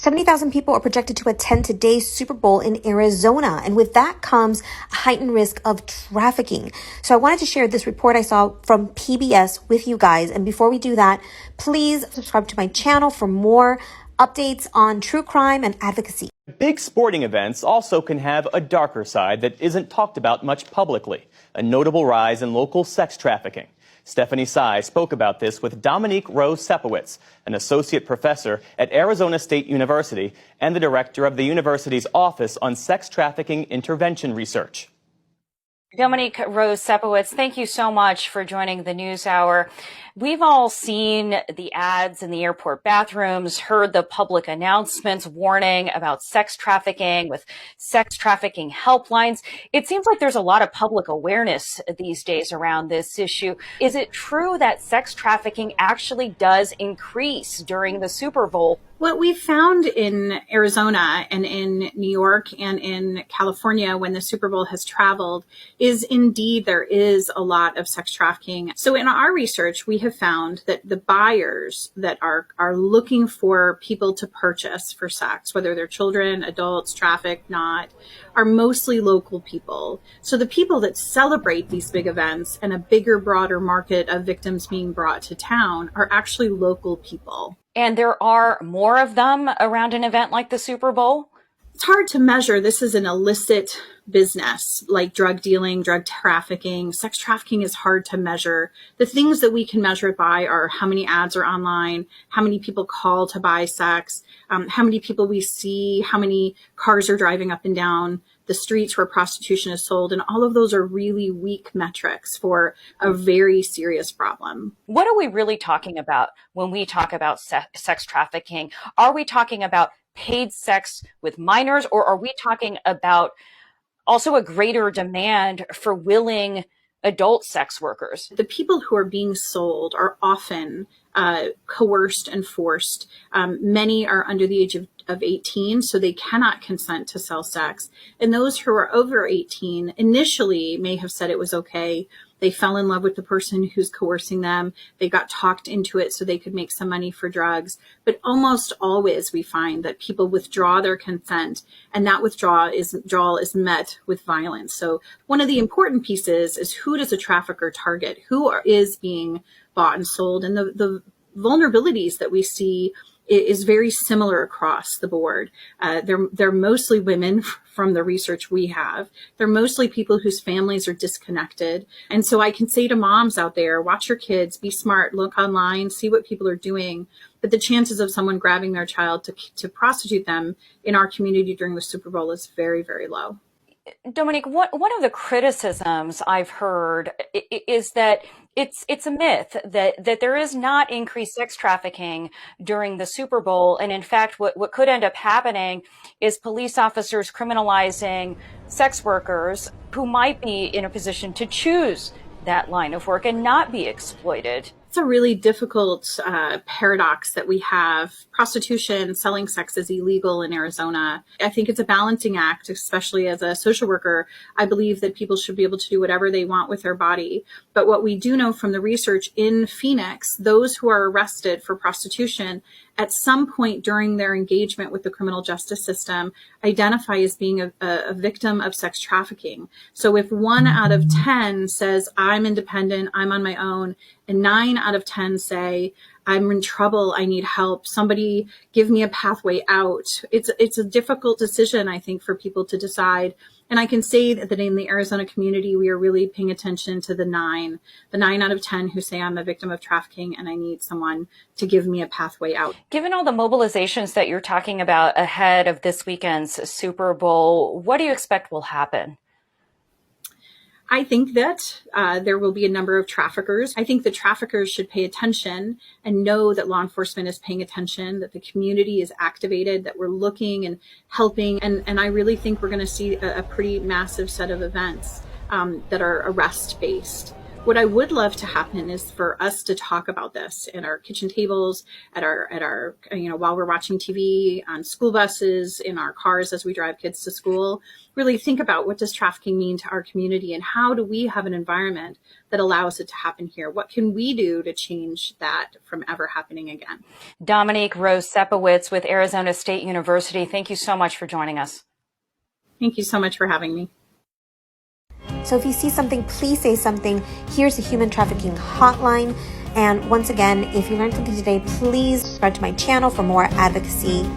70,000 people are projected to attend today's Super Bowl in Arizona. And with that comes a heightened risk of trafficking. So I wanted to share this report I saw from PBS with you guys. And before we do that, please subscribe to my channel for more updates on true crime and advocacy. Big sporting events also can have a darker side that isn't talked about much publicly, a notable rise in local sex trafficking. Stephanie Sy spoke about this with Dominique Rose-Sepowitz, an associate professor at Arizona State University and the director of the university's Office on Sex Trafficking Intervention Research. Dominique Rose-Sepowitz, thank you so much for joining the News Hour. We've all seen the ads in the airport bathrooms, heard the public announcements warning about sex trafficking with sex trafficking helplines. It seems like there's a lot of public awareness these days around this issue. Is it true that sex trafficking actually does increase during the Super Bowl? What we found in Arizona and in New York and in California when the Super Bowl has traveled is indeed there is a lot of sex trafficking. So in our research, we have found that the buyers that are looking for people to purchase for sex, whether they're children, adults, trafficked, not, are mostly local people. So the people that celebrate these big events and a bigger, broader market of victims being brought to town are actually local people. And there are more of them around an event like the Super Bowl? It's hard to measure. This is an illicit business like drug dealing, drug trafficking. Sex trafficking is hard to measure. The things that we can measure it by are how many ads are online, how many people call to buy sex, how many people we see, how many cars are driving up and down the streets where prostitution is sold. And all of those are really weak metrics for a very serious problem. What are we really talking about when we talk about sex trafficking? Are we talking about paid sex with minors, or are we talking about also a greater demand for willing adult sex workers? The people who are being sold are often coerced and forced. Many are under the age of 18, so they cannot consent to sell sex. And those who are over 18 initially may have said it was okay. They fell in love with the person who's coercing them. They got talked into it so they could make some money for drugs. But almost always we find that people withdraw their consent, and that withdrawal is met with violence. So one of the important pieces is who does a trafficker target? Who is being bought and sold? And the vulnerabilities that we see is very similar across the board. They're mostly women from the research we have. They're mostly people whose families are disconnected. And so I can say to moms out there, watch your kids, be smart, look online, see what people are doing. But the chances of someone grabbing their child to prostitute them in our community during the Super Bowl is very, very low. Dominique, one of the criticisms I've heard is that it's a myth that there is not increased sex trafficking during the Super Bowl. And in fact, what could end up happening is police officers criminalizing sex workers who might be in a position to choose that line of work and not be exploited. It's a really difficult paradox that we have. Prostitution, selling sex is illegal in Arizona. I think it's a balancing act, especially as a social worker. I believe that people should be able to do whatever they want with their body. But what we do know from the research in Phoenix, those who are arrested for prostitution at some point during their engagement with the criminal justice system identify as being a victim of sex trafficking. So if 1 out of 10 says, I'm independent, I'm on my own, and 9 out of 10 say, I'm in trouble, I need help, somebody give me a pathway out. It's a difficult decision, I think, for people to decide. And I can say that in the Arizona community, we are really paying attention to the 9 out of 10 who say I'm a victim of trafficking and I need someone to give me a pathway out. Given all the mobilizations that you're talking about ahead of this weekend's Super Bowl, what do you expect will happen? I think that there will be a number of traffickers. I think the traffickers should pay attention and know that law enforcement is paying attention, that the community is activated, that we're looking and helping. And I really think we're going to see a pretty massive set of events that are arrest-based. What I would love to happen is for us to talk about this in our kitchen tables, at our while we're watching TV, on school buses, in our cars as we drive kids to school. Really think about, what does trafficking mean to our community, and how do we have an environment that allows it to happen here? What can we do to change that from ever happening again? Dominique Rose-Sepowitz with Arizona State University, thank you so much for joining us. Thank you so much for having me. So if you see something, please say something. Here's the Human Trafficking Hotline. And once again, if you learned something today, please subscribe to my channel for more advocacy